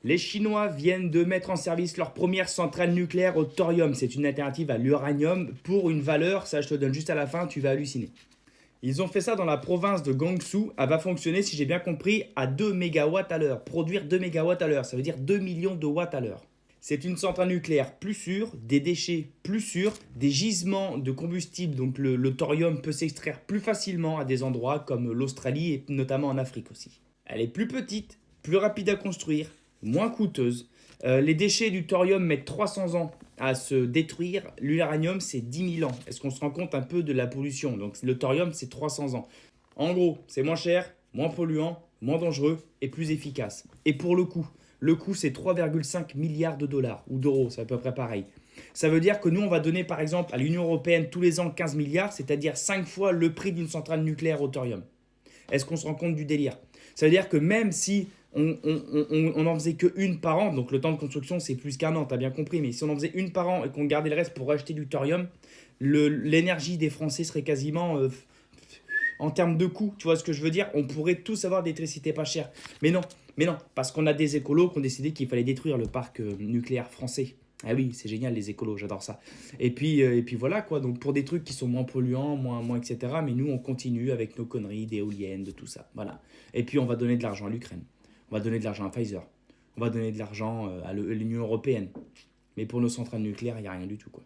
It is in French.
Les Chinois viennent de mettre en service leur première centrale nucléaire au thorium. C'est une alternative à l'uranium pour une valeur, ça je te donne juste à la fin, tu vas halluciner. Ils ont fait ça dans la province de Gansu. Elle va fonctionner, si j'ai bien compris, à 2 mégawatts à l'heure. Produire 2 mégawatts à l'heure, ça veut dire 2 millions de watts à l'heure. C'est une centrale nucléaire plus sûre, des déchets plus sûrs, des gisements de combustible, donc le thorium peut s'extraire plus facilement à des endroits comme l'Australie et notamment en Afrique aussi. Elle est plus petite, plus rapide à construire, moins coûteuse. Les déchets du thorium mettent 300 ans à se détruire. L'uranium, c'est 10 000 ans. Est-ce qu'on se rend compte un peu de la pollution? Donc le thorium, c'est 300 ans. En gros, c'est moins cher, moins polluant, moins dangereux et plus efficace. Et pour le coût c'est 3,5 milliards de dollars ou d'euros, c'est à peu près pareil. Ça veut dire que nous, on va donner par exemple à l'Union européenne tous les ans 15 milliards, c'est-à-dire 5 fois le prix d'une centrale nucléaire au thorium. Est-ce qu'on se rend compte du délire? Ça veut dire que même si on en faisait qu'une par an, donc le temps de construction c'est plus qu'un an, t'as bien compris, mais si on en faisait une par an et qu'on gardait le reste pour acheter du thorium, l'énergie des Français serait quasiment en termes de coût, tu vois ce que je veux dire? On pourrait tous avoir d'électricité pas chère. Mais non, parce qu'on a des écolos qui ont décidé qu'il fallait détruire le parc nucléaire français. Ah oui, c'est génial les écolos, j'adore ça. Et puis voilà quoi, donc pour des trucs qui sont moins polluants, moins etc. Mais nous on continue avec nos conneries d'éoliennes, de tout ça. Voilà. Et puis on va donner de l'argent à l'Ukraine. On va donner de l'argent à Pfizer. On va donner de l'argent à l'Union européenne. Mais pour nos centrales nucléaires, il n'y a rien du tout quoi.